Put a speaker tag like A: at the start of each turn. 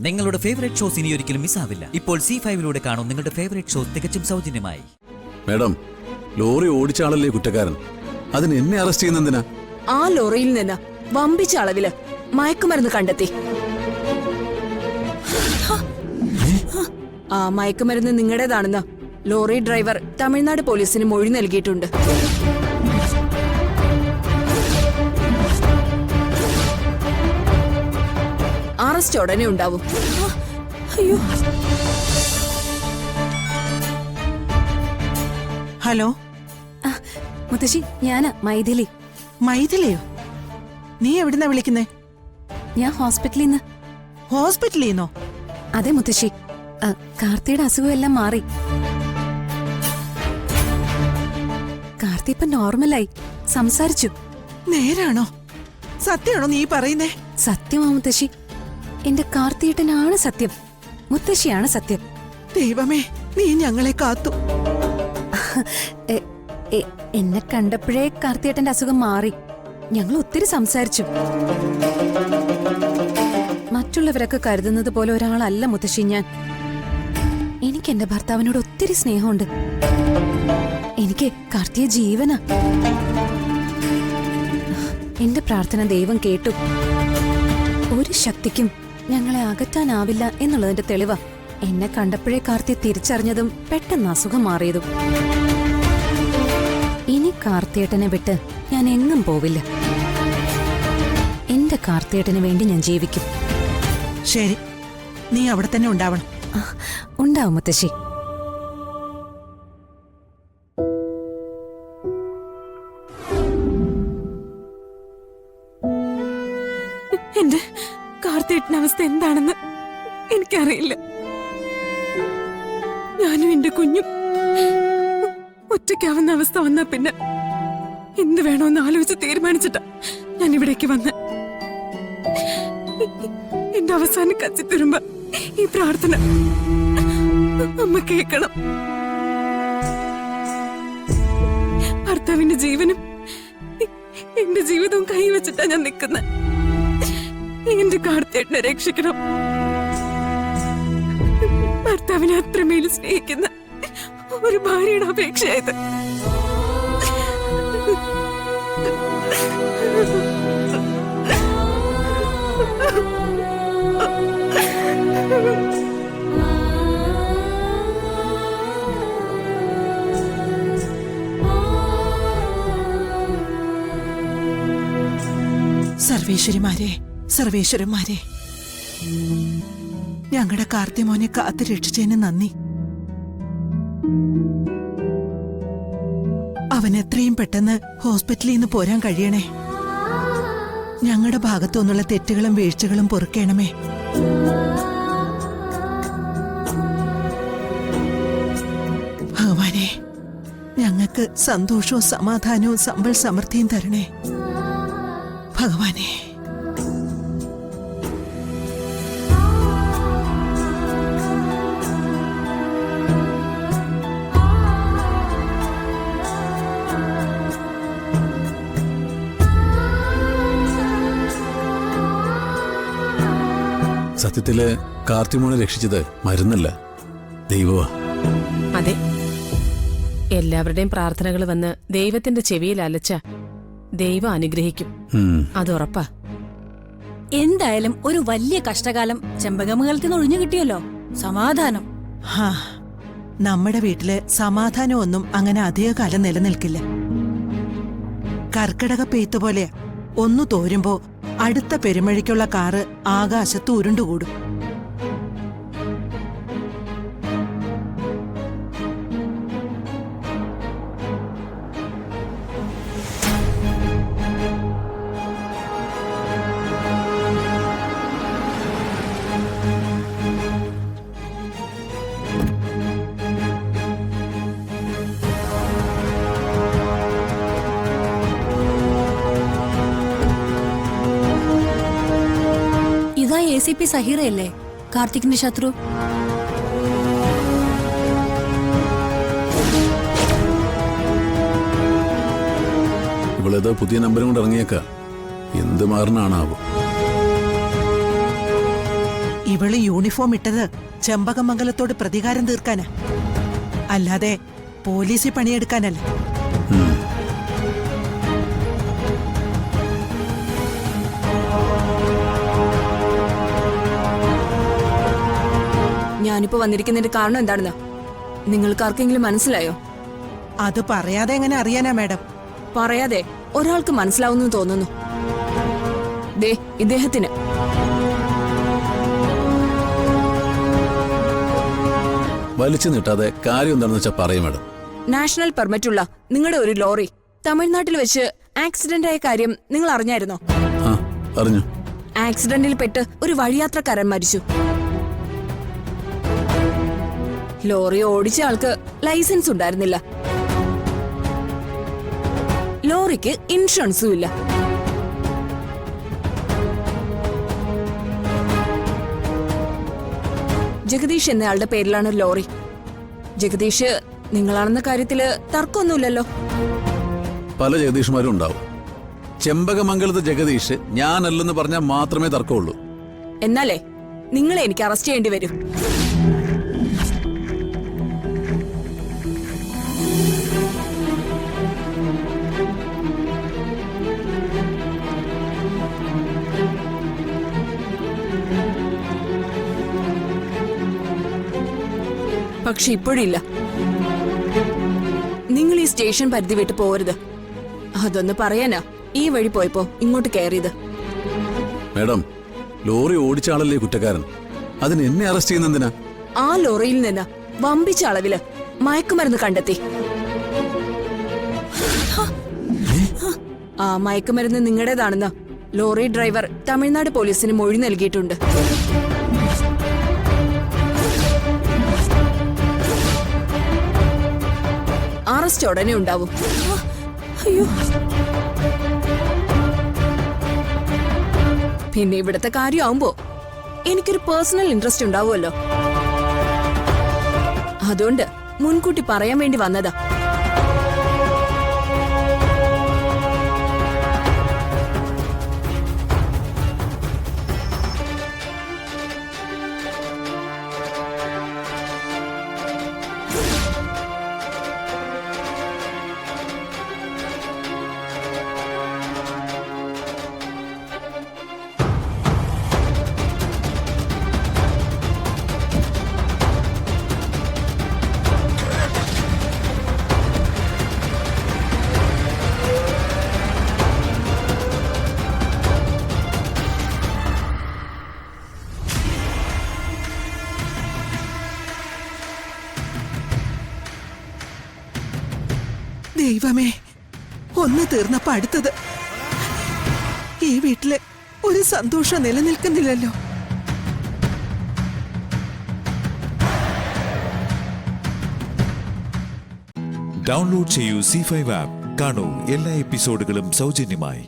A: നിങ്ങളുടെ favourite shows ഇനി ഒരിക്കലും മിസ്സാവില്ല. ഇപ്പോൾ C5 കാണും നിങ്ങളുടെ ഫേവറേറ്റ് ഷോസ് തികച്ചും സൗജന്യമായി.
B: മാഡം, ലോറി ഓടിച്ച ആളല്ലേ കുറ്റക്കാരൻ? അതിന് എന്നെ അറസ്റ്റ് ചെയ്യുന്നതിനാ?
C: ആ ലോറിയിൽ നിന്ന് വമ്പിച്ച അളവില് മയക്കുമരുന്ന് കണ്ടെത്തി. ആ മയക്കുമരുന്ന് നിങ്ങളുടേതാണെന്ന് ലോറി ഡ്രൈവർ തമിഴ്നാട് പോലീസിന് മൊഴി നൽകിയിട്ടുണ്ട്. അറസ്റ്റ് ഉടനെ ഉണ്ടാവും. അയ്യോ.
D: ഹലോ
C: മുത്തശ്ശി, ഞാനാ മൈഥിലി.
D: മൈഥിലിയോ? നീ എവിടുന്നാ വിളിക്കുന്നേ?
C: ഞാൻ ഹോസ്പിറ്റലിൽ നിന്ന്.
D: ഹോസ്പിറ്റലിൽ നിന്നോ?
C: അതെ മുത്തശ്ശി, കാർത്തിയുടെ അസുഖം എല്ലാം മാറി. കാർത്തി ഇപ്പൊ നോർമലായി, സംസാരിച്ചു.
D: നേരാണോ? സത്യമാണോ നീ പറയുന്നേ?
C: സത്യമാ മുത്തശ്ശി. എന്റെ കാർത്തിയേട്ടനാണ് സത്യം, മുത്തശ്ശിയാണ് സത്യം.
D: ദൈവമേ, നീ ഞങ്ങളെ കാത്തു.
C: എന്നെ കണ്ടപ്പോഴേ കാർത്തിയേട്ടന്റെ അസുഖം മാറി. ഞങ്ങൾ ഒത്തിരി സംസാരിച്ചു. മറ്റുള്ളവരൊക്കെ കരുതുന്നത് പോലെ ഒരാളല്ല മുത്തശ്ശി ഞാൻ. എനിക്ക് എന്റെ ഭർത്താവിനോട് ഒത്തിരി സ്നേഹമുണ്ട്. എനിക്ക് കാർത്തിയെ ജീവനാ. എന്റെ പ്രാർത്ഥന ദൈവം കേട്ടു. ഒരു ശക്തിക്കും ഞങ്ങളെ അകറ്റാനാവില്ല എന്നുള്ളതിന്റെ തെളിവാ എന്നെ കണ്ടപ്പോഴേ കാർത്തിയെ തിരിച്ചറിഞ്ഞതും പെട്ടെന്ന് അസുഖം മാറിയതും. ഇനി കാർത്തിയേട്ടനെ വിട്ട് ഞാൻ എങ്ങും പോവില്ല. എന്റെ കാർത്തിയേട്ടന് വേണ്ടി ഞാൻ ജീവിക്കും.
D: ശരി, നീ അവിടെ തന്നെ ഉണ്ടാവണം.
C: ഉണ്ടാവും മുത്തശ്ശി.
E: എന്റെ കാർത്തിയേട്ടന്റെ അവസ്ഥ എന്താണെന്ന് എനിക്കറിയില്ല. ഞാനും എന്റെ കുഞ്ഞും ഒറ്റയ്ക്കാവുന്ന അവസ്ഥ വന്നാ പിന്നെ എന്ത് വേണോന്ന് ആലോചിച്ച് തീരുമാനിച്ചിട്ടാ ഞാൻ ഇവിടേക്ക് വന്ന്. എന്റെ അവസാനം കച്ചിത്തുരുമ്പ ഈ പ്രാർത്ഥന അമ്മ കേൾക്കണം. ഭർത്താവിന്റെ ജീവനും എന്റെ ജീവിതവും കൈവച്ചിട്ടാ ഞാൻ നിൽക്കുന്നത്. എന്റെ കാർത്തിയേട്ടനെ രക്ഷിക്കണം. ഭർത്താവിനെ അത്രമേൽ സ്നേഹിക്കുന്ന ഒരു ഭാര്യയുടെ അപേക്ഷയായത്.
D: സർവേശ്വരിമാരെ, സർവേശ്വരന്മാരെ, ഞങ്ങളുടെ കാർത്തിമോനെ കാത്തു രക്ഷിച്ചതിന് നന്ദി. അവൻ എത്രയും പെട്ടെന്ന് ഹോസ്പിറ്റലിൽ നിന്ന് പോരാൻ കഴിയണേ. ഞങ്ങളുടെ ഭാഗത്തുനിന്നുള്ള തെറ്റുകളും വീഴ്ചകളും പൊറുക്കണമേ. ഭഗവാനെ, ഞങ്ങൾക്ക് സന്തോഷവും സമാധാനവും സമ്പൽ സമൃദ്ധിയും തരണേ ഭഗവാനെ.
B: സത്യത്തില് കാർത്തിമോനെ രക്ഷിച്ചത് മരുന്നല്ല, ദൈവമാ.
E: അതെ, എല്ലാവരുടെയും പ്രാർത്ഥനകൾ വന്ന് ദൈവത്തിന്റെ ചെവിയിൽ അലച്ച ദൈവം അനുഗ്രഹിക്കും. അത് ഉറപ്പാ.
F: എന്തായാലും ഒരു വലിയ കഷ്ടകാലം ചെമ്പകമംഗലത്തിൽ നിന്ന് ഒഴിഞ്ഞു കിട്ടിയല്ലോ. സമാധാനം.
D: നമ്മുടെ വീട്ടില് സമാധാനം ഒന്നും അങ്ങനെ അധികകാലം നിലനിൽക്കില്ല. കർക്കിടക പെയ്ത്ത് പോലെ ഒന്നു തോരുമ്പോ അടുത്ത പെരുമഴയ്ക്കുള്ള കാറ് ആകാശത്ത് ഉരുണ്ടുകൂടും.
F: ഇതാ ACP സഹീറയല്ലേ, കാർത്തിക്കിന്റെ ശത്രു?
B: ഇവളേതോ പുതിയ നമ്പരും കൊണ്ട് ഇറങ്ങിയേക്ക. എന്ത് മാറണാണാവോ?
D: ഇവള് യൂണിഫോം ഇട്ടത് ചെമ്പകമംഗലത്തോട് പ്രതികാരം തീർക്കാനാ, അല്ലാതെ പോലീസിൽ പണിയെടുക്കാനല്ല.
E: ഞാനിപ്പോ വന്നിരിക്കുന്നതിന്റെ കാരണം എന്താണെന്ന് നിങ്ങൾക്ക് ആർക്കെങ്കിലും മനസ്സിലായോ?
D: അത് പറയാതെ എങ്ങനെ അറിയാനാ മാഡം?
E: പറയാതെ ഒരാൾക്ക് മനസ്സിലാവുന്നു തോന്നുന്നു. ദേ ഇദ്ദേഹത്തിന്.
B: വലിച്ചു നീട്ടാതെ കാര്യം എന്താണെന്ന് വെച്ചാൽ പറയും മാഡം.
E: നാഷണൽ പെർമിറ്റുള്ള നിങ്ങളുടെ ഒരു ലോറി തമിഴ്നാട്ടിൽ വെച്ച് ആക്സിഡന്റ് ആയ കാര്യം നിങ്ങൾ അറിഞ്ഞായിരുന്നോ?
B: ആ, അറിഞ്ഞു.
E: ആക്സിഡന്റിൽ പെട്ട് ഒരു വഴിയാത്രക്കാരൻ മരിച്ചു. ലോറി ഓടിച്ച ആൾക്ക് ലൈസൻസ് ഉണ്ടായിരുന്നില്ല. ലോറിക്ക് ഇൻഷുറൻസും ഇല്ല. ജഗദീഷ് എന്നയാളുടെ പേരിലാണ് ലോറി. ജഗദീഷ് നിങ്ങളാണെന്ന കാര്യത്തില് തർക്കമൊന്നുമില്ലല്ലോ?
B: പല ജഗദീഷുമാരും ഉണ്ടാവും. ചെമ്പകമംഗലത്ത് ജഗദീഷ് ഞാനല്ലെന്ന് പറഞ്ഞാൽ മാത്രമേ തർക്കമുള്ളൂ.
E: എന്നാലേ നിങ്ങളെ എനിക്ക് അറസ്റ്റ് ചെയ്യേണ്ടി വരും. പക്ഷെ ഇപ്പോഴില്ല. നിങ്ങൾ ഈ സ്റ്റേഷൻ പരിധി വിട്ട് പോരുത്. അതൊന്ന് പറയാനാ ഈ വഴി പോയപ്പോ ഇങ്ങോട്ട് കയറിയത്.
B: മാഡം, ലോറി ഓടിച്ച ആളല്ലേ കുറ്റക്കാരൻ? അതിന് എന്നെ അറസ്റ്റ് ചെയ്യുന്നതിനാ?
E: ആ ലോറിയിൽ നിന്ന് വമ്പിച്ച അളവില് മയക്കുമരുന്ന് കണ്ടെത്തി. ആ മയക്കുമരുന്ന് നിങ്ങളുടേതാണെന്ന് ലോറി ഡ്രൈവർ തമിഴ്നാട് പോലീസിന് മൊഴി നൽകിയിട്ടുണ്ട്. അറസ്റ്റ് ഉടനെ ഉണ്ടാവും. അയ്യോ, പിന്നെ ഇവിടുത്തെ കാര്യമാവുമ്പോ എനിക്കൊരു പേഴ്സണൽ ഇൻട്രസ്റ്റ് ഉണ്ടാവുമല്ലോ. അതുകൊണ്ട് മുൻകൂട്ടി പറയാൻ വേണ്ടി വന്നതാ.
D: ദൈവമേ, ഒന്ന് തീർന്നപ്പോ അടുത്തത്. ഈ വീട്ടില് ഒരു സന്തോഷം നിലനിൽക്കുന്നില്ലല്ലോ.
G: ഡൗൺലോഡ് ചെയ്യൂ C5 ആപ്പ്. കാണൂ എല്ലാ എപ്പിസോഡുകളും സൗജന്യമായി.